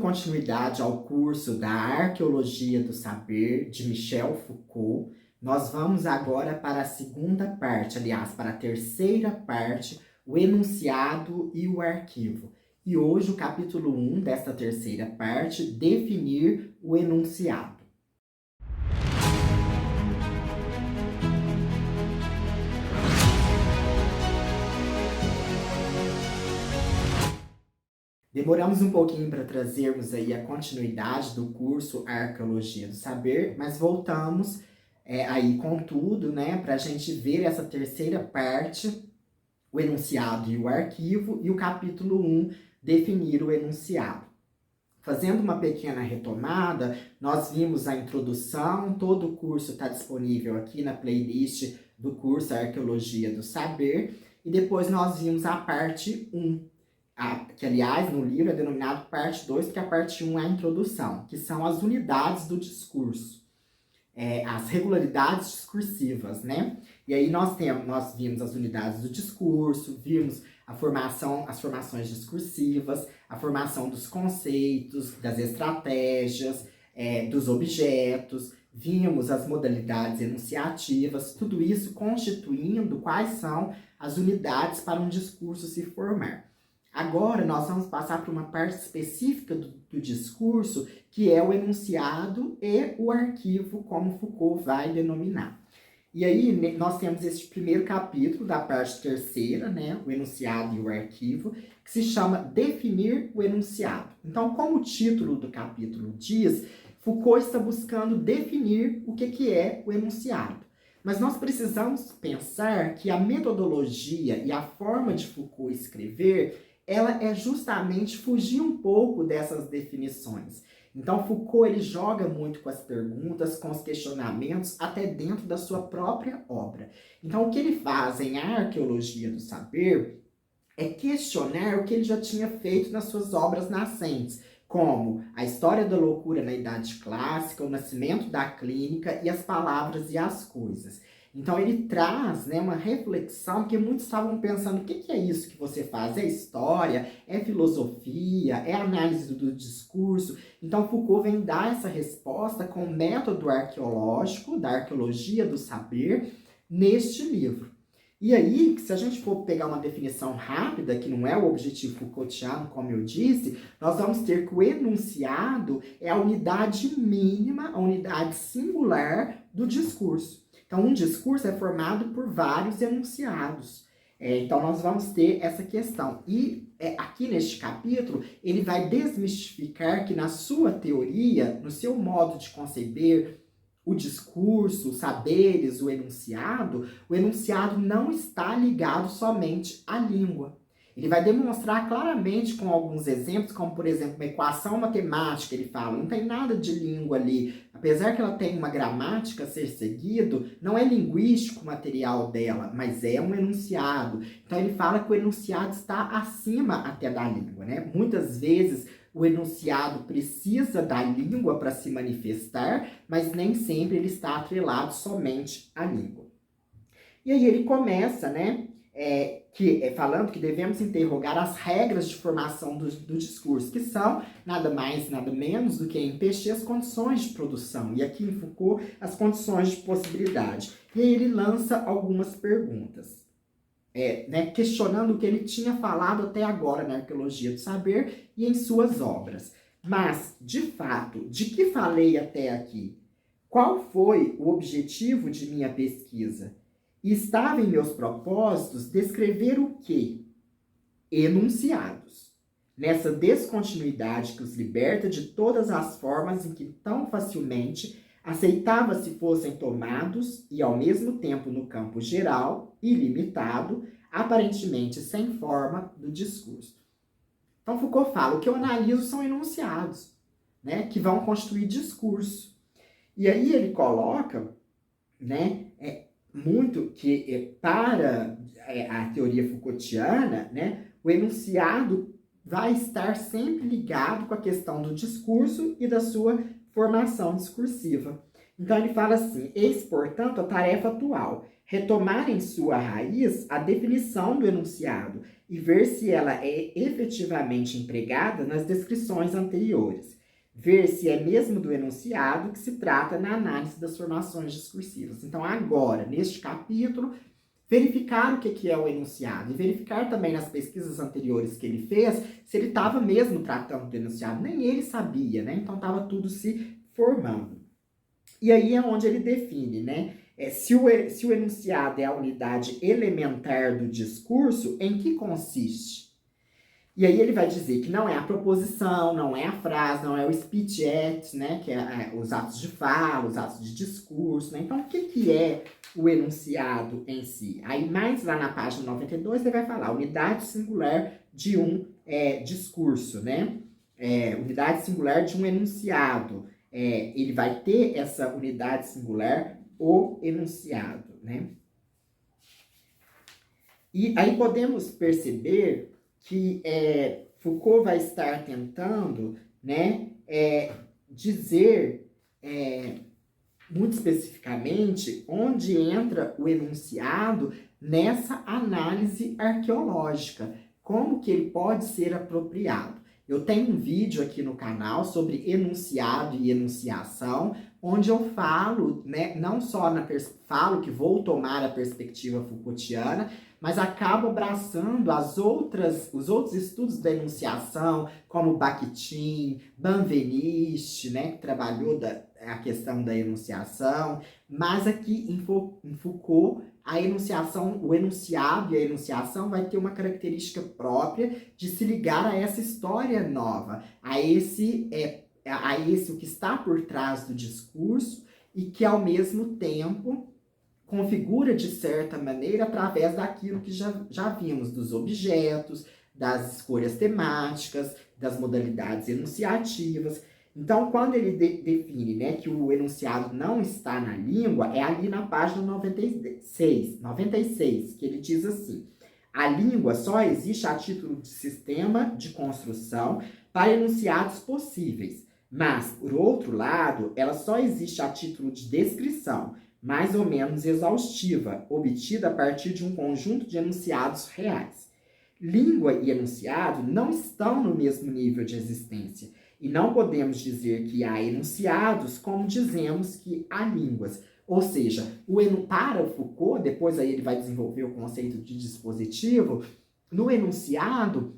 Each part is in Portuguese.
Continuidade ao curso da Arqueologia do Saber, de Michel Foucault, nós vamos agora para a segunda parte, aliás, para a terceira parte, o enunciado e o arquivo. E hoje o capítulo 1 desta terceira parte, definir o enunciado. Demoramos um pouquinho para trazermos aí a continuidade do curso Arqueologia do Saber, mas voltamos aí com tudo, né, para a gente ver essa terceira parte, o enunciado e o arquivo, e o capítulo 1, definir o enunciado. Fazendo uma pequena retomada, nós vimos a introdução, todo o curso está disponível aqui na playlist do curso Arqueologia do Saber, e depois nós vimos a parte 1, que aliás no livro é denominado parte 2, porque a parte 1 é a introdução, que são as unidades do discurso, as regularidades discursivas, né? E aí nós vimos as unidades do discurso, vimos as formações discursivas, a formação dos conceitos, das estratégias, dos objetos, vimos as modalidades enunciativas, tudo isso constituindo quais são as unidades para um discurso se formar. Agora nós vamos passar para uma parte específica do discurso, que é o enunciado e o arquivo, como Foucault vai denominar. E aí nós temos este primeiro capítulo da parte terceira, né, o enunciado e o arquivo, que se chama Definir o enunciado. Então, como o título do capítulo diz, Foucault está buscando definir o que é o enunciado. Mas nós precisamos pensar que a metodologia e a forma de Foucault escrever, ela é justamente fugir um pouco dessas definições. Então, Foucault ele joga muito com as perguntas, com os questionamentos, até dentro da sua própria obra. Então, o que ele faz em Arqueologia do Saber é questionar o que ele já tinha feito nas suas obras nascentes, como a história da loucura na Idade Clássica, o nascimento da clínica e as palavras e as coisas. Então ele traz, né, uma reflexão que muitos estavam pensando, o que é isso que você faz? É história? É filosofia? É análise do discurso? Então Foucault vem dar essa resposta com o método arqueológico, da arqueologia do saber, neste livro. E aí, se a gente for pegar uma definição rápida, que não é o objetivo Foucaultiano, como eu disse, nós vamos ter que o enunciado é a unidade mínima, a unidade singular do discurso. Então, um discurso é formado por vários enunciados. Então, nós vamos ter essa questão. E aqui neste capítulo, ele vai desmistificar que na sua teoria, no seu modo de conceber o discurso, os saberes, o enunciado não está ligado somente à língua. Ele vai demonstrar claramente com alguns exemplos, como por exemplo, uma equação matemática, ele fala, não tem nada de língua ali. Apesar que ela tem uma gramática a ser seguido, não é linguístico o material dela, mas é um enunciado. Então ele fala que o enunciado está acima até da língua, né? Muitas vezes o enunciado precisa da língua para se manifestar, mas nem sempre ele está atrelado somente à língua. E aí ele começa, né, falando que devemos interrogar as regras de formação do discurso, que são nada mais, nada menos do que em Pechet as condições de produção, e aqui em Foucault as condições de possibilidade. E aí ele lança algumas perguntas. Questionando o que ele tinha falado até agora na Arqueologia do Saber e em suas obras. Mas, de fato, de que falei até aqui? Qual foi o objetivo de minha pesquisa? E estava em meus propósitos descrever o quê? Enunciados. Nessa descontinuidade que os liberta de todas as formas em que tão facilmente aceitava se fossem tomados e, ao mesmo tempo, no campo geral, ilimitado, aparentemente sem forma do discurso. Então, Foucault fala, o que eu analiso são enunciados, né, que vão constituir discurso. E aí ele coloca, né, muito que para a teoria Foucaultiana, né, o enunciado vai estar sempre ligado com a questão do discurso e da sua formação discursiva. Então ele fala assim, eis, portanto, a tarefa atual, retomar em sua raiz a definição do enunciado e ver se ela é efetivamente empregada nas descrições anteriores. Ver se é mesmo do enunciado que se trata na análise das formações discursivas. Então, agora, neste capítulo, verificar o que é o enunciado e verificar também nas pesquisas anteriores que ele fez se ele estava mesmo tratando do enunciado. Nem ele sabia, né? Então, estava tudo se formando. E aí é onde ele define, né? Se o enunciado é a unidade elementar do discurso, em que consiste? E aí ele vai dizer que não é a proposição, não é a frase, não é o speech act, né? Que é os atos de fala, os atos de discurso, né? Então, o que é o enunciado em si? Aí, mais lá na página 92, ele vai falar unidade singular de um discurso, né? Unidade singular de um enunciado. Ele vai ter essa unidade singular, o enunciado, né? E aí podemos perceber que Foucault vai estar tentando, né, dizer muito especificamente onde entra o enunciado nessa análise arqueológica, como que ele pode ser apropriado. Eu tenho um vídeo aqui no canal sobre enunciado e enunciação, onde eu falo, né, não só falo que vou tomar a perspectiva Foucaultiana, mas acabo abraçando os outros estudos da enunciação, como Bakhtin, Benveniste, né, que trabalhou a questão da enunciação, mas aqui em Foucault, a enunciação, o enunciado e a enunciação vai ter uma característica própria de se ligar a essa história nova, a esse o que está por trás do discurso e que, ao mesmo tempo, configura de certa maneira através daquilo que já vimos, dos objetos, das escolhas temáticas, das modalidades enunciativas. Então, quando ele define, né, que o enunciado não está na língua, é ali na página 96, que ele diz assim: a língua só existe a título de sistema de construção para enunciados possíveis, mas, por outro lado, ela só existe a título de descrição, mais ou menos exaustiva, obtida a partir de um conjunto de enunciados reais. Língua e enunciado não estão no mesmo nível de existência, e não podemos dizer que há enunciados como dizemos que há línguas. Ou seja, para Foucault, depois aí ele vai desenvolver o conceito de dispositivo, no enunciado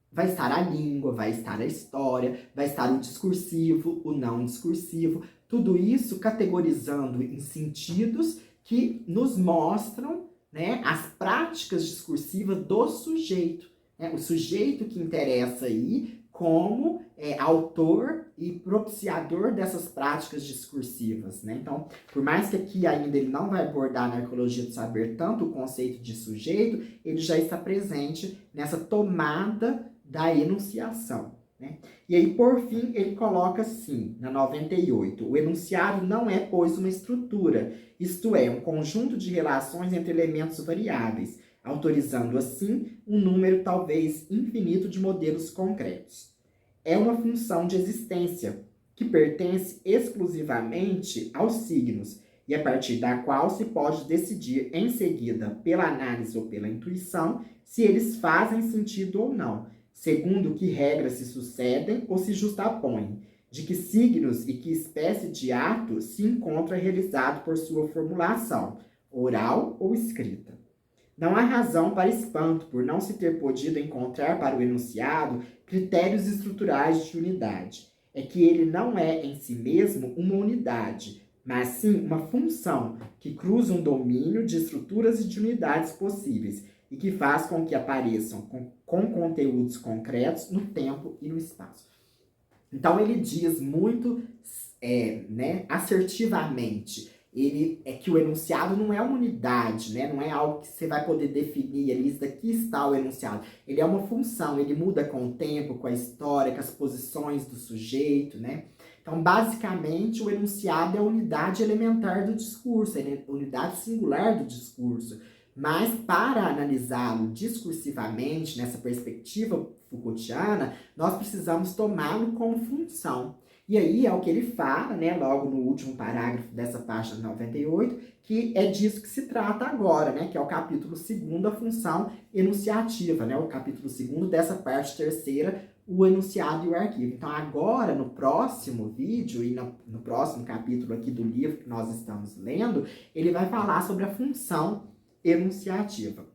vai estar a língua, vai estar a história, vai estar o discursivo, o não discursivo, tudo isso categorizando em sentidos que nos mostram, né, as práticas discursivas do sujeito. Né? O sujeito que interessa aí como autor e propiciador dessas práticas discursivas. Né? Então, por mais que aqui ainda ele não vai abordar na arqueologia do saber tanto o conceito de sujeito, ele já está presente nessa tomada da enunciação. Né? E aí, por fim, ele coloca assim, na 98, o enunciado não é, pois, uma estrutura, isto é, um conjunto de relações entre elementos variáveis, autorizando, assim, um número talvez infinito de modelos concretos. É uma função de existência, que pertence exclusivamente aos signos, e a partir da qual se pode decidir em seguida, pela análise ou pela intuição, se eles fazem sentido ou não, segundo que regras se sucedem ou se justapõem, de que signos e que espécie de ato se encontra realizado por sua formulação, oral ou escrita. Não há razão para espanto por não se ter podido encontrar para o enunciado critérios estruturais de unidade. É que ele não é em si mesmo uma unidade, mas sim uma função que cruza um domínio de estruturas e de unidades possíveis e que faz com que apareçam com conteúdos concretos no tempo e no espaço. Então ele diz muito assertivamente, que o enunciado não é uma unidade, né? Não é algo que você vai poder definir ali, isso daqui está o enunciado. Ele é uma função, ele muda com o tempo, com a história, com as posições do sujeito, né? Então, basicamente, o enunciado é a unidade elementar do discurso, é a unidade singular do discurso. Mas, para analisá-lo discursivamente, nessa perspectiva Foucaultiana, nós precisamos tomá-lo como função. E aí é o que ele fala, né, logo no último parágrafo dessa página 98, que é disso que se trata agora, né, que é o capítulo 2º, a função enunciativa, né, o capítulo 2º dessa parte terceira, o enunciado e o arquivo. Então agora, no próximo vídeo e no próximo capítulo aqui do livro que nós estamos lendo, ele vai falar sobre a função enunciativa.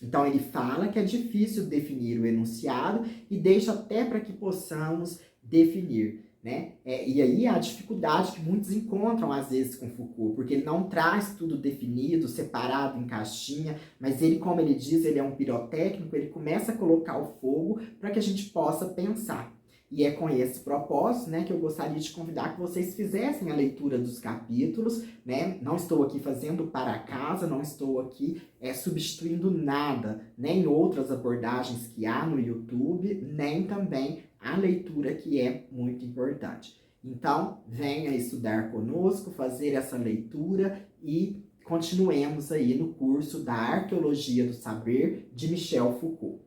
Então ele fala que é difícil definir o enunciado e deixa até para que possamos definir, né? E aí a dificuldade que muitos encontram às vezes com Foucault, porque ele não traz tudo definido, separado em caixinha, mas ele, como ele diz, ele é um pirotécnico, ele começa a colocar o fogo para que a gente possa pensar. E é com esse propósito, né, que eu gostaria de convidar que vocês fizessem a leitura dos capítulos, né? Não estou aqui fazendo para casa, não estou aqui substituindo nada, nem outras abordagens que há no YouTube, nem também a leitura que é muito importante. Então, venha estudar conosco, fazer essa leitura e continuemos aí no curso da Arqueologia do Saber de Michel Foucault.